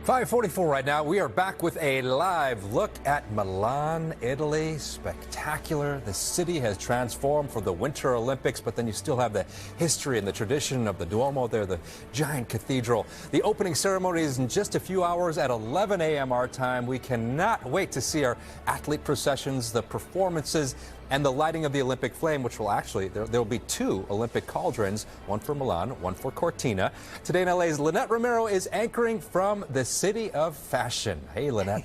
5:44 right now. We are back with a live look at Milan, Italy. Spectacular. The city has transformed for the Winter Olympics, but then you still have the history and the tradition of the Duomo there, the giant cathedral. The opening ceremony is in just a few hours at 11 a.m. our time. We cannot wait to see our athlete processions, the performances, and the lighting of the Olympic flame, which will actually, there will be two Olympic cauldrons, one for Milan, one for Cortina. Today in LA's Lynette Romero is anchoring from the city of fashion. Hey, Lynette.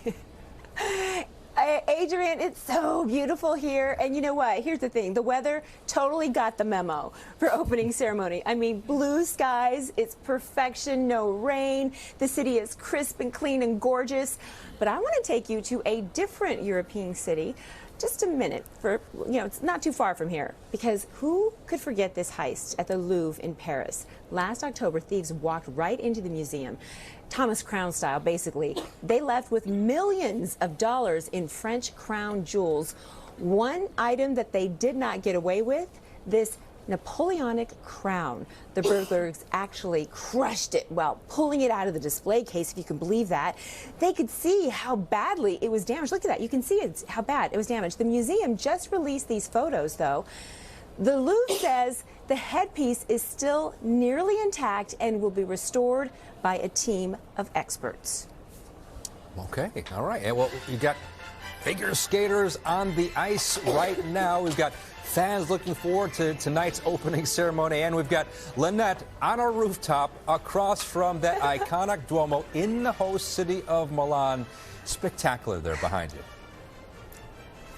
Adrian, it's so beautiful here. And you know what? Here's the thing. The weather totally got the memo for opening ceremony. I mean, blue skies, it's perfection, no rain. The city is crisp and clean and gorgeous. But I want to take you to a different European city. Just a minute, it's not too far from here, because who could forget this heist at the Louvre in Paris? Last October, thieves walked right into the museum, Thomas Crown style, basically. They left with millions of dollars in French crown jewels. One item that they did not get away with, this Napoleonic crown. The burglars actually crushed it, well, pulling it out of the display case, if you can believe that. They could see how badly it was damaged. Look at that. You can see how bad it was damaged. The museum just released these photos, though. The Louvre says the headpiece is still nearly intact and will be restored by a team of experts. Okay, all right. And well, you got figure skaters on the ice right now. We've got fans looking forward to tonight's opening ceremony, and we've got Lynette on our rooftop across from that iconic Duomo in the host city of Milan. Spectacular there behind you.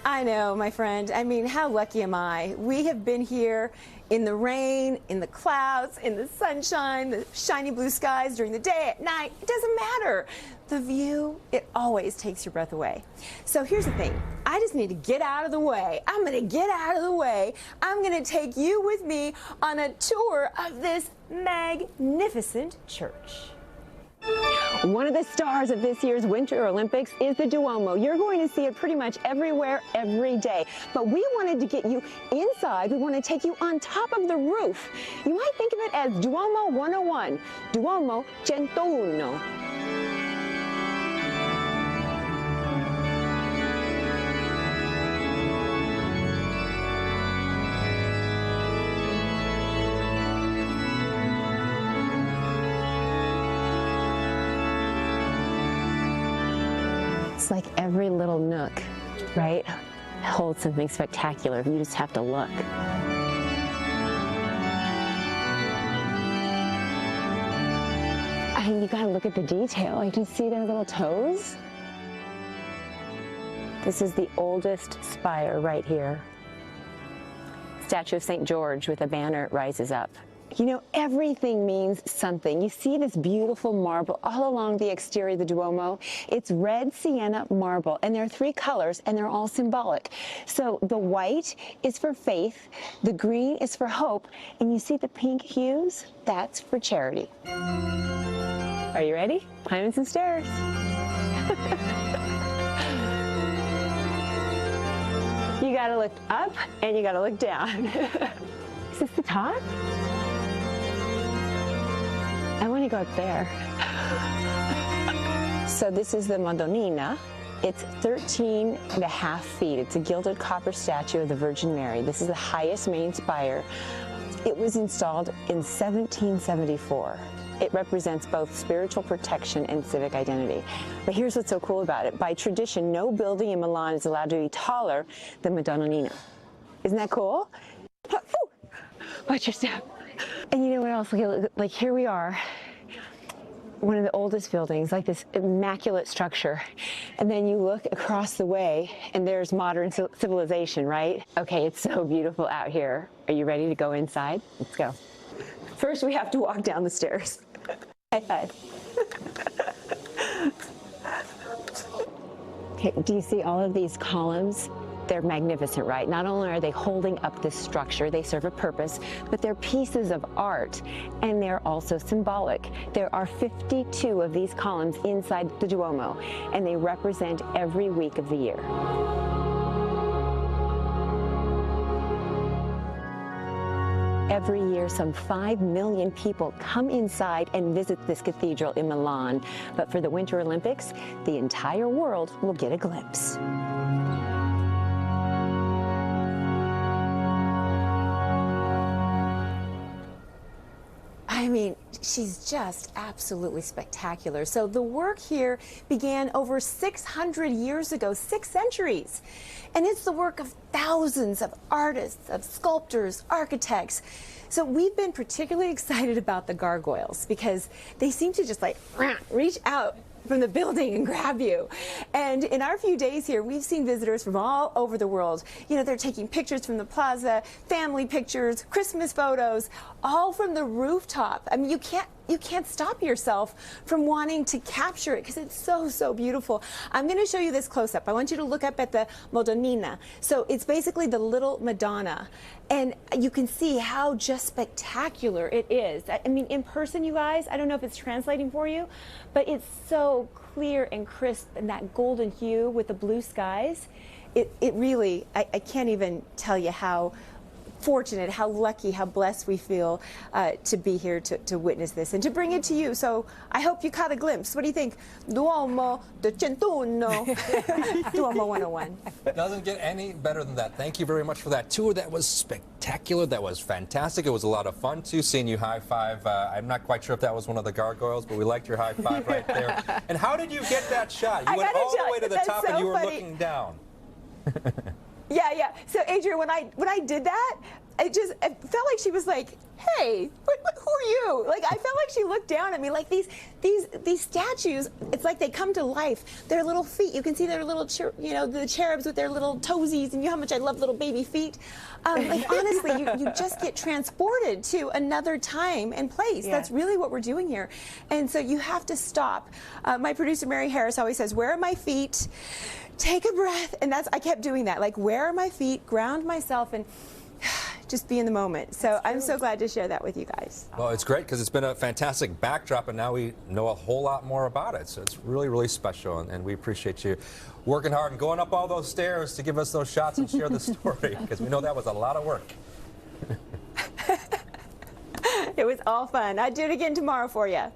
I know, my friend. I mean, how lucky am I? We have been here in the rain, in the clouds, in the sunshine, the shiny blue skies during the day, at night. It doesn't matter. The view, it always takes your breath away. So here's the thing. I just need to get out of the way. I'm going to get out of the way. I'm going to take you with me on a tour of this magnificent church. One of the stars of this year's Winter Olympics is the Duomo. You're going to see it pretty much everywhere, every day. But we wanted to get you inside. We want to take you on top of the roof. You might think of it as Duomo 101, Duomo 101. It's like every little nook, right, holds something spectacular. You just have to look. I mean, you gotta look at the detail. You can see their little toes. This is the oldest spire right here. Statue of St. George with a banner rises up. You know, everything means something. You see this beautiful marble all along the exterior of the Duomo. It's red sienna marble, and there are three colors, and they're all symbolic. So the white is for faith, the green is for hope, and you see the pink hues? That's for charity. Are you ready? Climbing some stairs. You gotta look up, and you gotta look down. Is this the top? I want to go up there. So this is the Madonnina. It's 13.5 feet. It's a gilded copper statue of the Virgin Mary. This is the highest main spire. It was installed in 1774. It represents both spiritual protection and civic identity. But here's what's so cool about it. By tradition, no building in Milan is allowed to be taller than Madonnina. Isn't that cool? Watch your step. And you know what else? Like here we are, one of the oldest buildings, like this immaculate structure. And then you look across the way and there's modern civilization, right? Okay, it's so beautiful out here. Are you ready to go inside? Let's go. First, we have to walk down the stairs. High five. Okay, do you see all of these columns? They're magnificent, right? Not only are they holding up this structure, they serve a purpose, but they're pieces of art, and they're also symbolic. There are 52 of these columns inside the Duomo, and they represent every week of the year. Every year, some 5 million people come inside and visit this cathedral in Milan. But for the Winter Olympics, the entire world will get a glimpse. I mean, she's just absolutely spectacular. So the work here began over 600 years ago, 6 centuries. And it's the work of thousands of artists, of sculptors, architects. So we've been particularly excited about the gargoyles because they seem to just like reach out from the building and grab you. And in our few days here, we've seen visitors from all over the world. You know, they're taking pictures from the plaza, family pictures, Christmas photos, all from the rooftop. I mean, you can't stop yourself from wanting to capture it because it's so, so beautiful. I'm going to show you this close-up. I want you to look up at the Madonnina. So it's basically the little Madonna. And you can see how just spectacular it is. I mean, in person, you guys, I don't know if it's translating for you, but it's so clear and crisp and that golden hue with the blue skies. It really, I can't even tell you how fortunate, how lucky, how blessed we feel to be here to witness this and to bring it to you. So I hope you caught a glimpse. What do you think? Duomo de Centuno. Duomo 101. Doesn't get any better than that. Thank you very much for that tour. That was spectacular. That was fantastic. It was a lot of fun, too, seeing you high five. I'm not quite sure if that was one of the gargoyles, but we liked your high five right there. And how did you get that shot? You went all the way to the top and you were looking down. Yeah. So Adrian, when I did that, it felt like she was like, "Hey, who are you?" Like I felt like she looked down at me. Like these statues, it's like they come to life. Their little feet, you can see their little, the cherubs with their little toesies, and you know how much I love little baby feet. Like honestly, you just get transported to another time and place. Yeah. That's really what we're doing here, and so you have to stop. My producer Mary Harris always says, "Where are my feet?" Take a breath, and I kept doing that. Like, where are my feet? Ground myself and just be in the moment. So I'm so glad to share that with you guys. Well, it's great because it's been a fantastic backdrop, and now we know a whole lot more about it. So it's really, really special, and we appreciate you working hard and going up all those stairs to give us those shots and share the story because we know that was a lot of work. It was all fun. I'd do it again tomorrow for you.